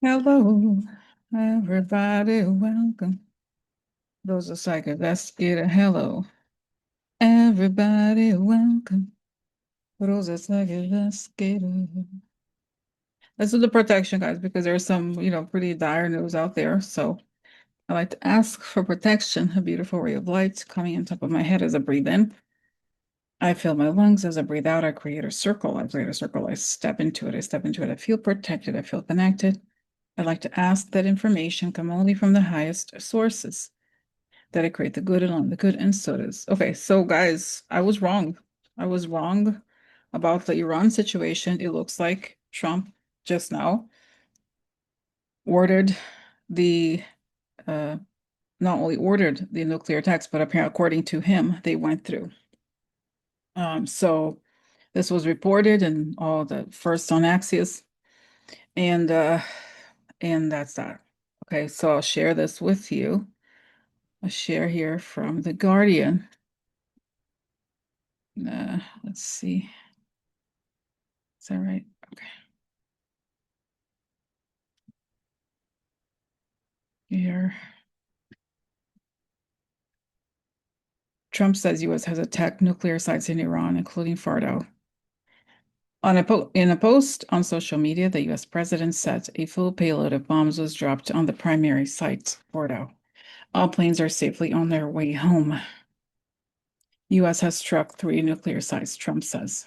Hello, everybody, welcome. Those are psychic. Let's get a hello. Everybody, welcome. Those are psychic. Let's get a. Let's do the protection, guys, because there's some, pretty dire news out there. So I like to ask for protection. A beautiful ray of light coming on top of my head as I breathe in. I fill my lungs as I breathe out. I create a circle. I create a circle. I step into it. I step into it. I feel protected. I feel connected. I like to ask that information come only from the highest sources, that I create the good and only the good, and so does. Okay, so guys, I was wrong. I was wrong about the Iran situation. It looks like Trump just now ordered the uh not only ordered the nuclear attacks, but apparently according to him, they went through. So this was reported and all the first on Axios, and that's that. Okay, so I'll share this with you. I'll share here from The Guardian. Let's see. Is that right? Okay. Here. Trump says U.S. has attacked nuclear sites in Iran, including Fordo. In a post on social media, the U.S. president said a full payload of bombs was dropped on the primary site, Fordo. All planes are safely on their way home. U.S. has struck 3 nuclear sites, Trump says,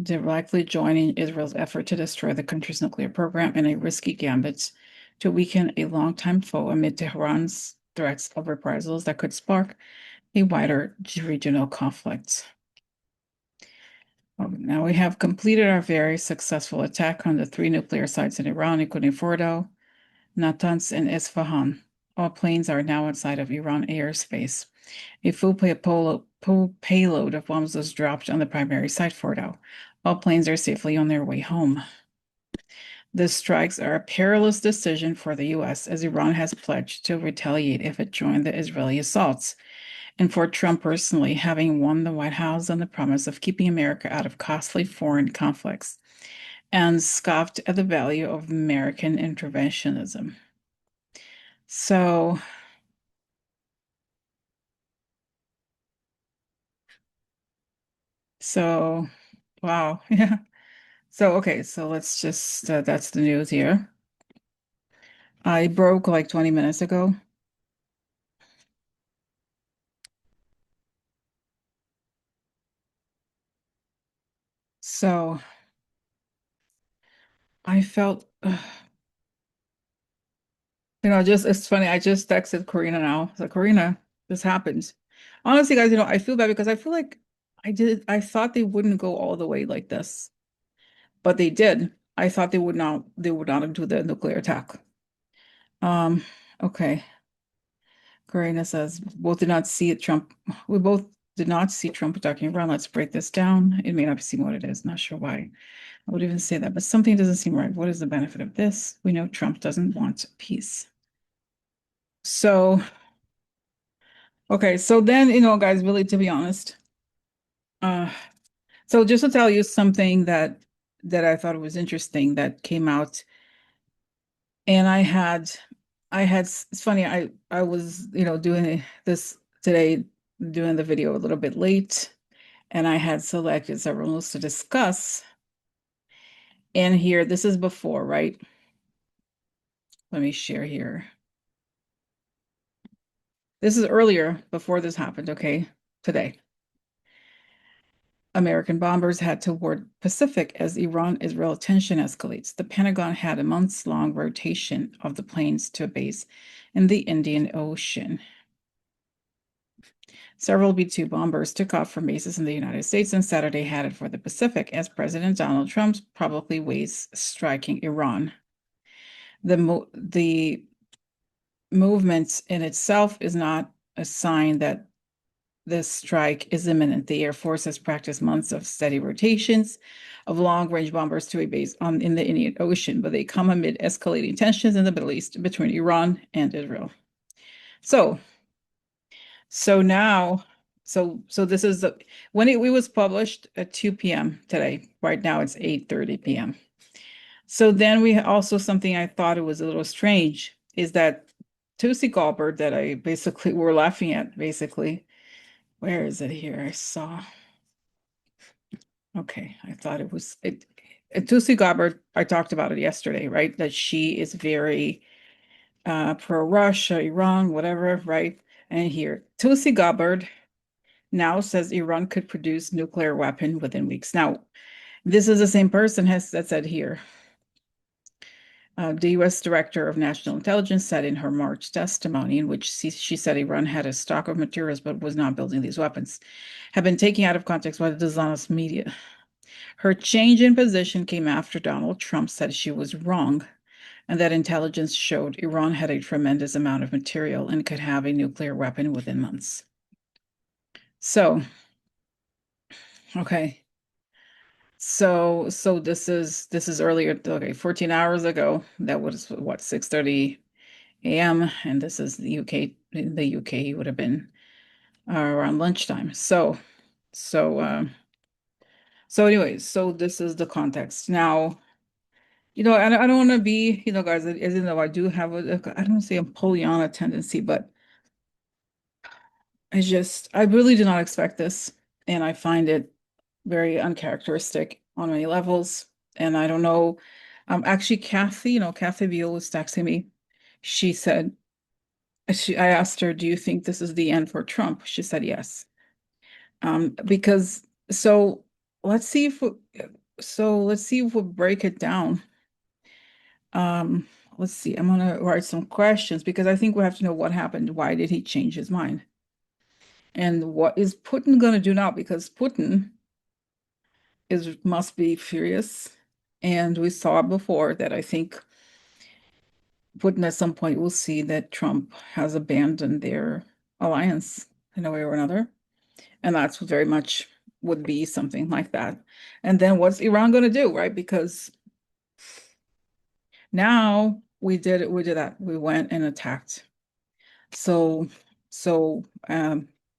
directly joining Israel's effort to destroy the country's nuclear program in a risky gambit to weaken a longtime foe amid Tehran's threats of reprisals that could spark a wider regional conflict. Now we have completed our very successful attack on the 3 nuclear sites in Iran, including Fordo, Natanz, and Isfahan. All planes are now outside of Iran airspace. A full payload of bombs was dropped on the primary site, Fordo. All planes are safely on their way home. The strikes are a perilous decision for the U.S., as Iran has pledged to retaliate if it joined the Israeli assaults, and for Trump personally, having won the White House on the promise of keeping America out of costly foreign conflicts, and scoffed at the value of American interventionism. So, so, wow, yeah. So, okay, so let's just, that's the news here. I broke like 20 minutes ago. So I felt, just it's funny. I just texted Karina now. So Karina, this happened. Honestly, guys, I feel bad because I feel like I thought they wouldn't go all the way like this, but they did. I thought they would not do the nuclear attack. Um, okay. Karina says both did not see it Trump. We both did not see Trump attacking Iran. Let's break this down. It may not seem what it is. Not sure why I would even say that, but something doesn't seem right. What is the benefit of this? We know Trump doesn't want peace. So, okay, so then, guys, really, to be honest, uh, so just to tell you something that I thought was interesting that came out, and it's funny, I was, doing this today, doing the video a little bit late, and I had selected several news to discuss. And here, this is before, right? Let me share here. This is earlier, before this happened, okay? Today. American bombers head toward Pacific as Iran-Israel tension escalates. The Pentagon had a months-long rotation of the planes to a base in the Indian Ocean. Several B-2 bombers took off from bases in the United States and Saturday headed for the Pacific as President Donald Trump publicly weighs striking Iran. The movement in itself is not a sign that this strike is imminent. The Air Force has practiced months of steady rotations of long-range bombers to a base in the Indian Ocean, but they come amid escalating tensions in the Middle East between Iran and Israel. So, so now, so this is when it was published at 2 p.m. today. Right now it's 8:30 p.m. So then we also something I thought it was a little strange is that Tulsi Gabbard that I basically were laughing at basically. Where is it here? I saw. Okay, I thought it was it. Tulsi Gabbard, I talked about it yesterday, right? That she is very pro-Russia, Iran, whatever, right? And here, Tulsi Gabbard now says Iran could produce nuclear weapon within weeks. Now, this is the same person has that said here. The U.S. Director of National Intelligence said in her March testimony, in which she said Iran had a stock of materials but was not building these weapons, have been taken out of context by the dishonest media. Her change in position came after Donald Trump said she was wrong and that intelligence showed Iran had a tremendous amount of material and could have a nuclear weapon within months. So, okay. So this is earlier, okay, 14 hours ago. That was what, 6:30 a.m. and this is the UK. In the UK would have been around lunchtime. So anyways, so this is the context. Now, I don't want to be, guys, as you know, I do have I don't say a Pollyanna tendency, but I really did not expect this. And I find it very uncharacteristic on many levels. And I don't know. Actually, Kathy, Kathy Beale was texting me. She said, I asked her, do you think this is the end for Trump? She said yes. Because let's see if we, let's see if we'll break it down. Um, let's see. I'm gonna write some questions because I think we have to know what happened. Why did he change his mind? And what is Putin gonna do now? Because Putin is must be furious. And we saw before that I think Putin at some point will see that Trump has abandoned their alliance in a way or another. And that's very much would be something like that. And then what's Iran going to do, right? Because now we did that. We went and attacked. So, so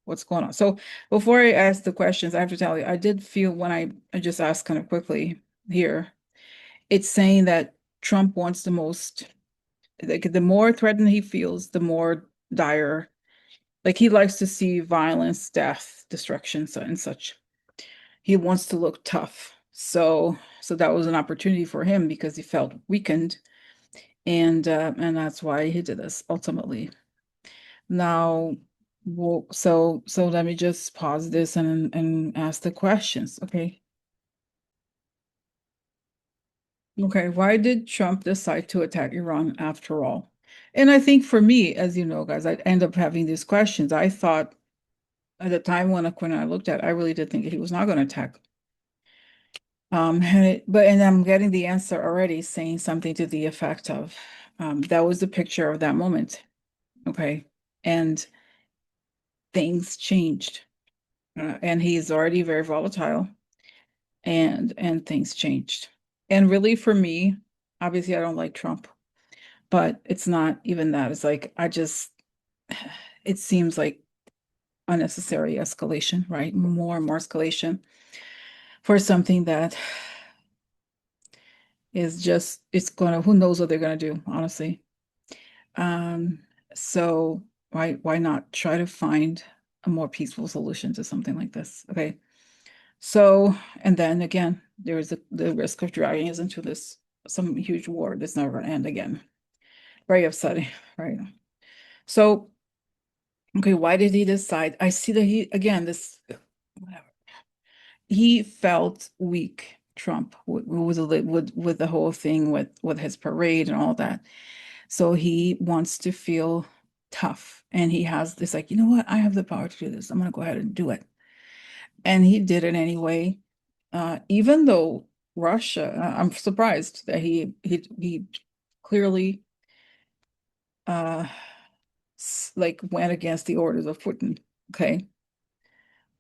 what's going on? So before I ask the questions, I have to tell you, I did feel when I just asked kind of quickly here, it's saying that Trump wants the most, like the more threatened he feels, the more dire, like he likes to see violence, death, destruction, and such. He wants to look tough. So that was an opportunity for him because he felt weakened, and that's why he did this ultimately. Now, so let me just pause this and ask the questions. Okay. Okay, why did Trump decide to attack Iran after all? And I think for me, as you know, guys, I end up having these questions. I thought at the time when I looked at it, I really did think he was not going to attack. And I'm getting the answer already saying something to the effect of that was the picture of that moment. Okay. And things changed. And he's already very volatile and things changed. And really for me, obviously I don't like Trump, but it's not even that. It's like it seems like unnecessary escalation, right? More and more escalation for something that is just it's gonna who knows what they're gonna do, honestly. Um, so why not try to find a more peaceful solution to something like this? Okay. So, and then again, there is the risk of dragging us into this some huge war that's never gonna end again. Very upsetting, right? So, okay, why did he decide? I see that he again this whatever. He felt weak, Trump, with the whole thing with his parade and all that. So he wants to feel tough. And he has this like, you know what? I have the power to do this. I'm going to go ahead and do it. And he did it anyway. Even though Russia, I'm surprised that he clearly uh like went against the orders of Putin. Okay.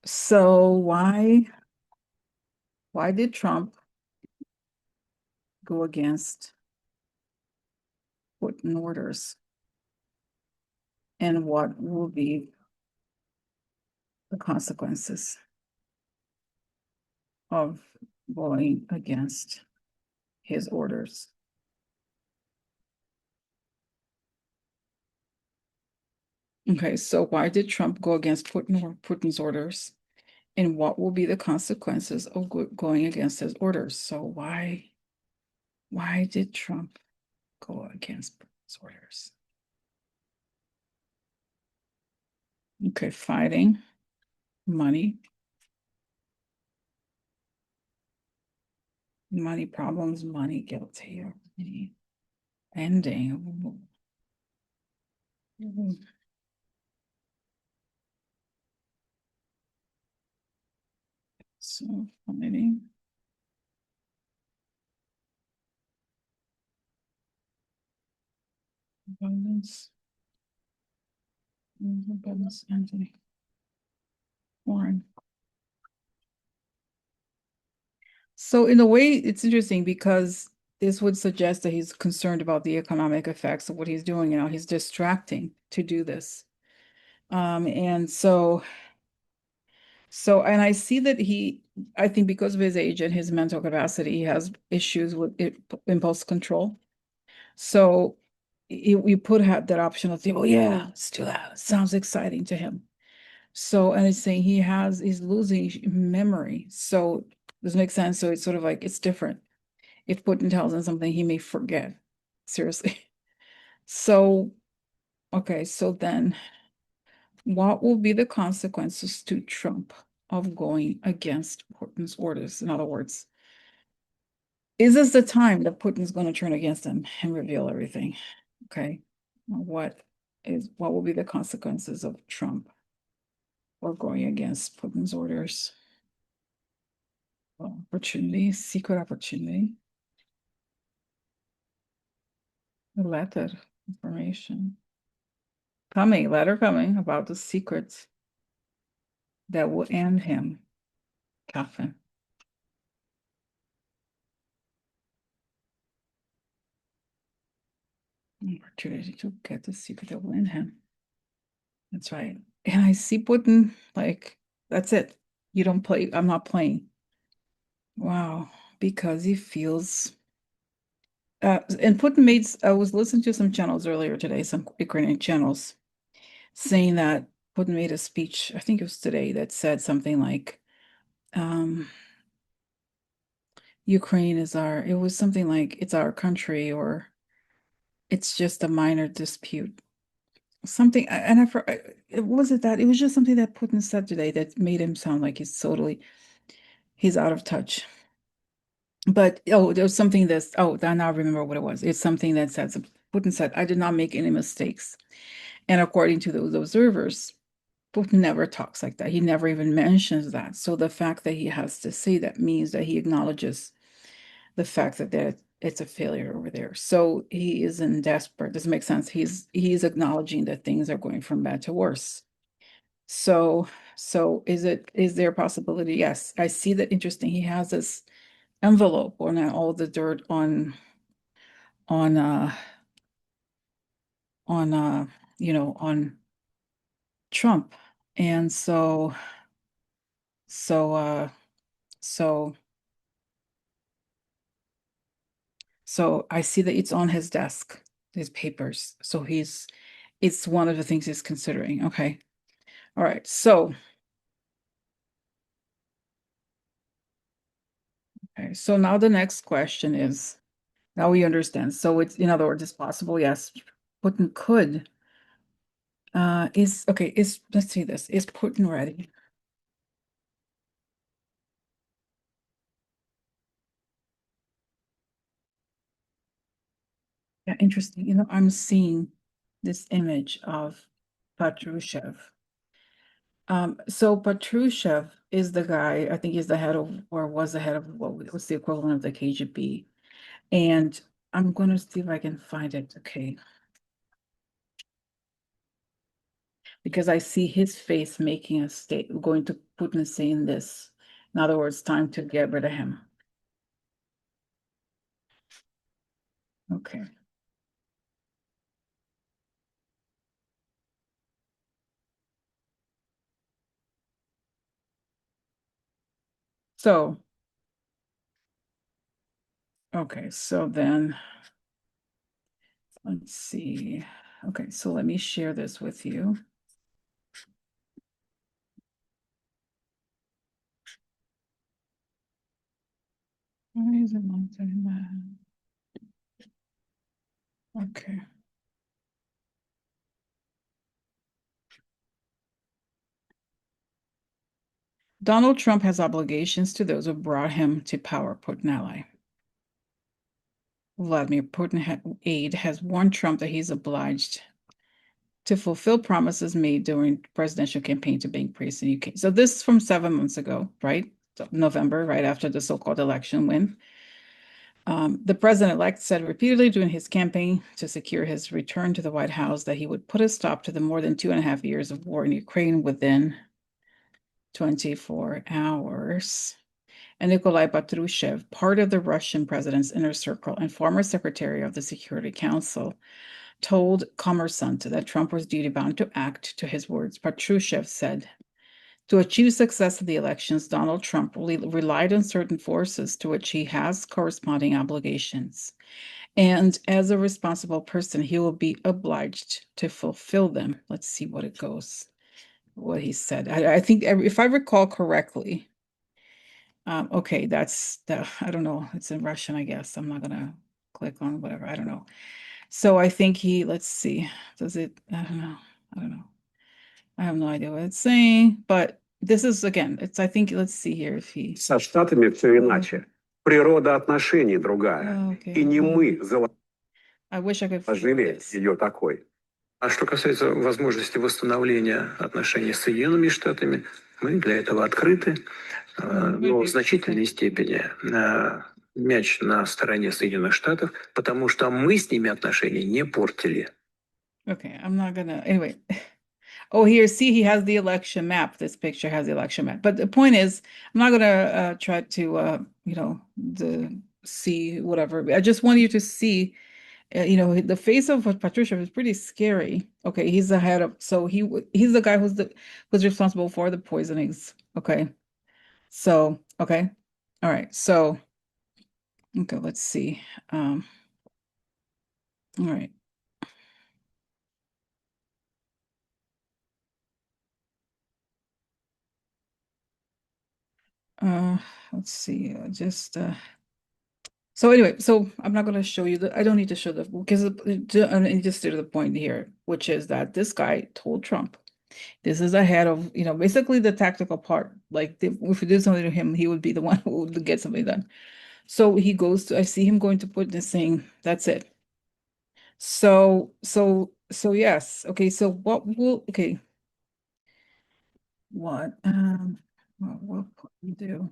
So why did Trump go against Putin orders? And what will be the consequences of going against his orders. Okay, so why did Trump go against Putin's orders? And what will be the consequences of going against his orders? So why did Trump go against Putin's orders? Okay, fighting, money, money problems, money guilty, money ending. So fighting, abundance, abundance, ending, foreign. So in a way, it's interesting because this would suggest that he's concerned about the economic effects of what he's doing. You know, he's distracting to do this. And and I see that I think because of his age and his mental capacity, he has issues with impulse control. So we put that option of think, oh yeah, let's do that. It sounds exciting to him. So, and it's saying he's losing memory. So does it make sense? So it's sort of like it's different. If Putin tells him something, he may forget. Seriously. So, okay, so then what will be the consequences to Trump of going against Putin's orders? In other words, is this the time that Putin's going to turn against him and reveal everything? Okay. What will be the consequences of Trump or going against Putin's orders? Well, opportunity, secret opportunity, a letter, information letter coming about the secrets that will end him. Coffin. Opportunity to get the secret that will end him. That's right. And I see Putin like, that's it. You don't play. I'm not playing. Wow. Because he feels and Putin made, I was listening to some channels earlier today, some Ukrainian channels, saying that Putin made a speech, I think it was today, that said something like, um, Ukraine is it was something like it's our country or it's just a minor dispute. Something, and was it that? It was just something that Putin said today that made him sound like he's out of touch. But oh, there was something I now remember what it was. It's something that said, Putin said, I did not make any mistakes. And according to those observers, Putin never talks like that. He never even mentions that. So the fact that he has to say that means that he acknowledges the fact that it's a failure over there. So he isn't desperate. Does it make sense? He's acknowledging that things are going from bad to worse. So is there a possibility? Yes, I see that. Interesting. He has this envelope on all the dirt on on on Trump. And so uh so so I see that it's on his desk, his papers. So it's one of the things he's considering. Okay. All right. So okay, so now the next question is, now we understand. So it's, in other words, it's possible, yes, Putin could let's see this. Is Putin ready? Yeah, interesting. I'm seeing this image of Patrushev. So Patrushev is the guy, I think he's the head of, or was the head of, what's the equivalent of the KGB. And I'm going to see if I can find it. Okay. Because I see his face making a state, going to Putin saying this. In other words, time to get rid of him. Okay. So, Okay, so then let's see. Okay, so let me share this with you. Why is it not doing that? Okay. Donald Trump has obligations to those who brought him to power, Putin ally. Vladimir Putin aide has warned Trump that he's obliged to fulfill promises made during presidential campaign to bank praise in the UK. So this is from 7 months ago, right? So November, right after the so-called election win. The president-elect said repeatedly during his campaign to secure his return to the White House that he would put a stop to the more than 2.5 years of war in Ukraine within 24 hours. And Nikolai Patrushev, part of the Russian president's inner circle and former secretary of the Security Council, told Kommersant that Trump was duty-bound to act. To his words, Patrushev said, to achieve success in the elections, Donald Trump relied on certain forces to which he has corresponding obligations. And as a responsible person, he will be obliged to fulfill them. Let's see what it goes, what he said. I think if I recall correctly, okay, that's the, I don't know, it's in Russian, I guess. I'm not gonna click on whatever, I don't know. So I think let's see, does it, I don't know, I don't know. I have no idea what it's saying, but this is, again, it's, I think, let's see here if he... Со Штатами все иначе. Природа отношений другая. И не мы I wish I could заложили ее такой. А что касается возможности восстановления отношений с Соединенными Штатами, мы для этого открыты, но в значительной степени мяч на стороне Соединенных Штатов, потому что мы с ними отношения не портили. Okay, I'm not gonna, anyway. Oh, here, see, he has the election map. This picture has the election map. But the point is, I'm not gonna try to, see whatever. I just want you to see, the face of Patricia is pretty scary. Okay, he's the head of, so he's the guy who's responsible for the poisonings. Okay, so okay, all right. So okay, let's see. All right. Let's see. So anyway, so I'm not going to show you I don't need to show the because it just to the point here, which is that this guy told Trump, this is ahead of, basically the tactical part. Like if we do something to him, he would be the one who would get something done. So I see him going to put this saying, that's it. So yes. Okay, so what will Putin do?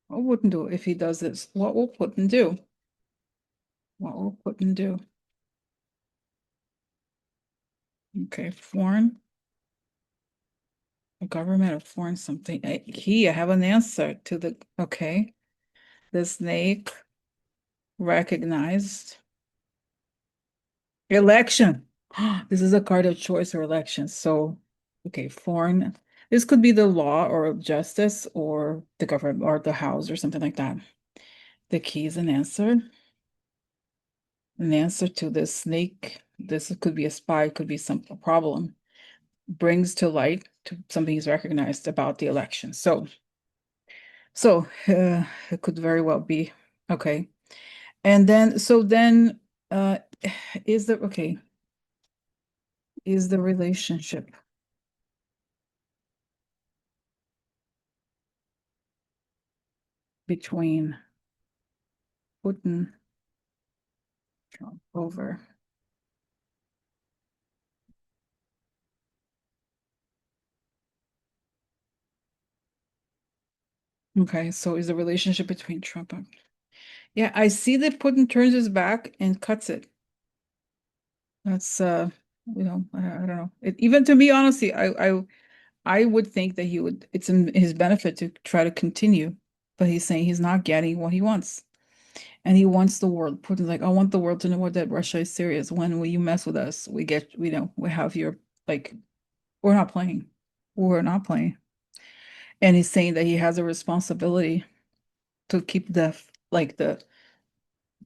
What wouldn't do if he does this? What will Putin do? What will Putin do? Okay, foreign, a government or foreign something. I have an answer to the, okay. The snake recognized. Election. This is a card of choice or election. So, okay, foreign. This could be the law or justice or the government or the house or something like that. The key is an answer. An answer to the snake. This could be a spy, could be some problem. Brings to light to something he's recognized about the election. So it could very well be okay. And then is the okay, is the relationship between Putin, Trump over. Okay, so is the relationship between Trump and, yeah, I see that Putin turns his back and cuts it. That's I don't know. Even to me, honestly, I would think that it's in his benefit to try to continue, but he's saying he's not getting what he wants. And he wants the world. Putin's like, I want the world to know that Russia is serious. When will you mess with us? We have your, like, we're not playing. We're not playing. And he's saying that he has a responsibility to keep the like the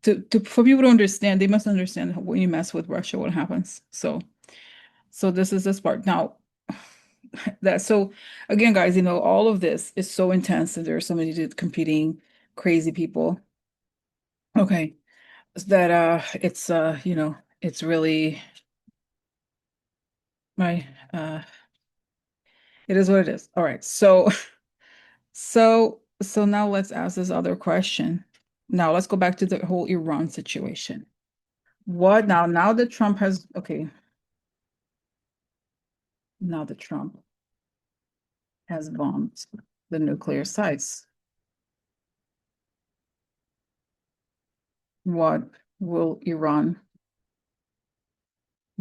to for people to understand, they must understand when you mess with Russia, what happens. So this is this part. Now that so again, guys, all of this is so intense that there are so many competing crazy people. Okay. That it's it's really my it is what it is. All right. So so now let's ask this other question. Now let's go back to the whole Iran situation. What now that Trump has okay, now that Trump has bombed the nuclear sites, what will Iran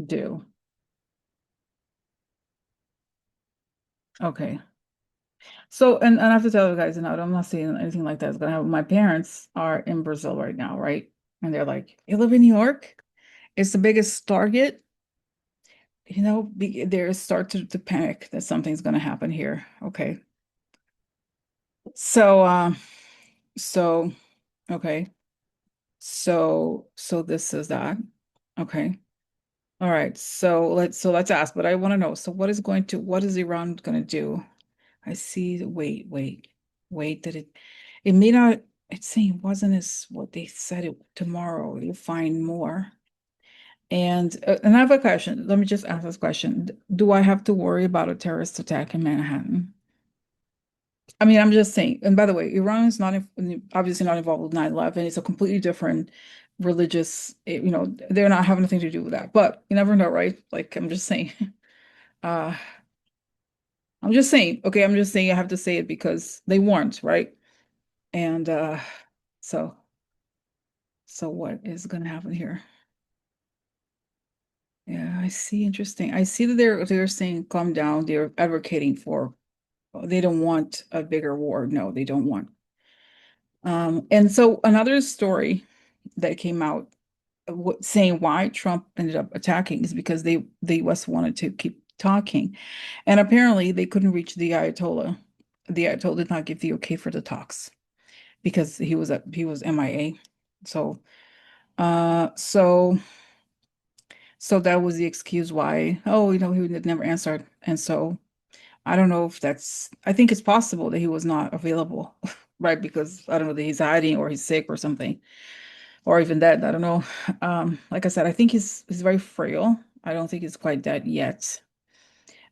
do? Okay. So, and I have to tell you guys, I'm not saying anything like that is gonna happen. My parents are in Brazil right now, right? And they're like, "You live in New York? It's the biggest target." They start to panic that something's gonna happen here. Okay. So, so okay. So this is that. Okay. All right. So let's ask, but I want to know. So what is Iran going to do? I see. Wait, that it may not, it's saying it wasn't as what they said it tomorrow. You'll find more. And I have a question. Let me just ask this question. Do I have to worry about a terrorist attack in Manhattan? I mean, I'm just saying, and by the way, Iran is not obviously not involved with 9/11. It's a completely different religious, they're not having nothing to do with that. But you never know, right? Like I'm just saying. Uh I'm just saying, okay, I'm just saying I have to say it because they warned, right? And so so what is gonna happen here? Yeah, I see. Interesting. I see that they're saying calm down. They're advocating for they don't want a bigger war. No, they don't want. And so another story that came out saying why Trump ended up attacking is because the US wanted to keep talking. And apparently they couldn't reach the Ayatollah. The Ayatollah did not give the okay for the talks because he was MIA. So uh so so that was the excuse why, oh, he would never answered. And so I don't know if I think it's possible that he was not available, right? Because I don't know that he's hiding or he's sick or something. Or even dead. I don't know. Like I said, I think he's very frail. I don't think he's quite dead yet.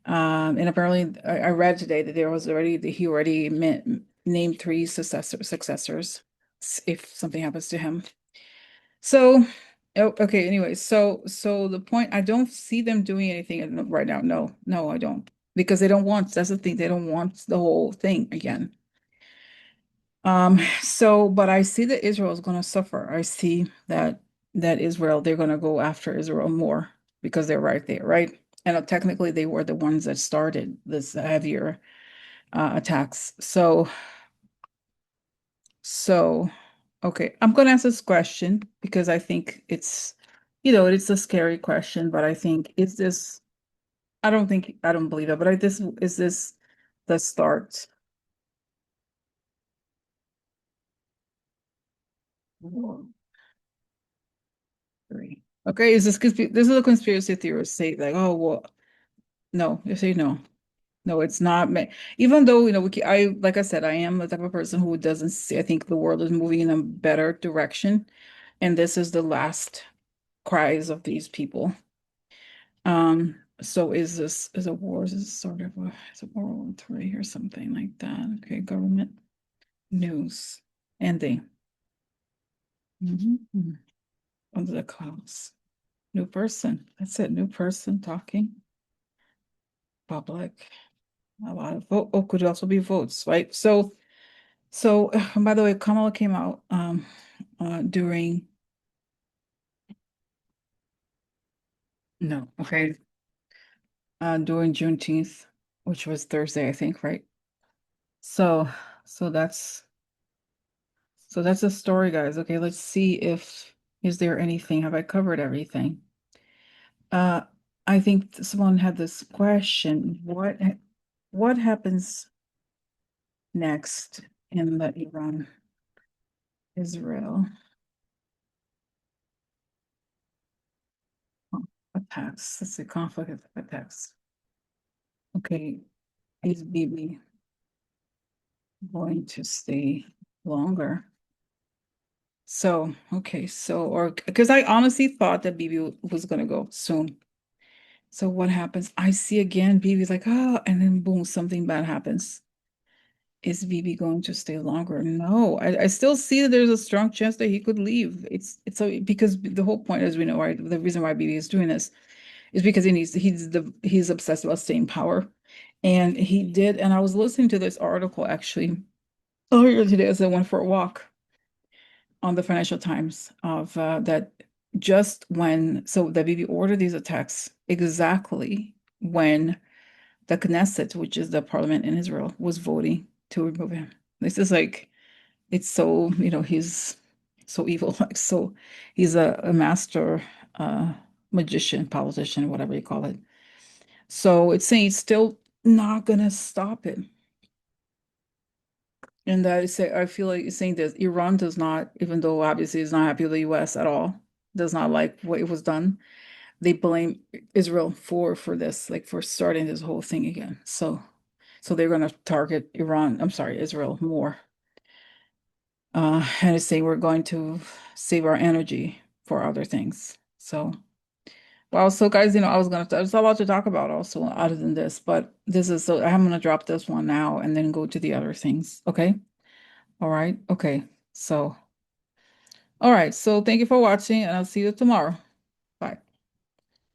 And apparently, I read today that he already named three successors if something happens to him. So, oh, okay. Anyway, so the point, I don't see them doing anything right now. No, no, I don't, because they don't want. That's the thing. They don't want the whole thing again. But I see that Israel is going to suffer. I see that Israel, they're going to go after Israel more because they're right there, right? And technically, they were the ones that started this heavier attacks. So, okay, I'm going to ask this question because I think it's a scary question, but I think is this, I don't believe it, but this is this the start? Three. Okay, this is a conspiracy theorist say like, oh well, no, you say no. No, it's not me. Even though, I like I said, I am the type of person who doesn't see, I think the world is moving in a better direction, and this is the last cries of these people. So is a war, is this sort of is a World War III or something like that? Okay, government news ending. Mhm. Under the clouds. New person. That's it. New person talking. Public. A lot of vote. Oh, could also be votes, right? So by the way, Kamala came out during no, okay, during Juneteenth, which was Thursday, I think, right? So so that's that's the story, guys. Okay, let's see if is there anything. Have I covered everything? Uh, I think someone had this question. What happens next in the Iran? Israel attacks. Let's see, conflict attacks. Okay, is Bibi going to stay longer? So, okay, so, or because I honestly thought that Bibi was gonna go soon. So what happens? I see again, Bibi's like, oh, and then boom, something bad happens. Is Bibi going to stay longer? No, I still see that there's a strong chance that he could leave. It's so because the whole point, as we know, right? The reason why Bibi is doing this is because he's obsessed about staying in power. And he did, and I was listening to this article actually earlier today as I went for a walk on the Financial Times of that just when so the Bibi ordered these attacks exactly when the Knesset, which is the parliament in Israel, was voting to remove him. This is like it's so, he's so evil, like so he's a master magician, politician, whatever you call it. So it's saying it's still not gonna stop it. And I feel like it's saying that Iran does not, even though obviously is not happy with the US at all, does not like what it was done. They blame Israel for this, like for starting this whole thing again. So they're gonna target I'm sorry, Israel more. And it's saying we're going to save our energy for other things. So well, so guys, there's a lot to talk about also other than this, but this is so I'm gonna drop this one now and then go to the other things. Okay. All right. Okay. So, all right. So thank you for watching and I'll see you tomorrow.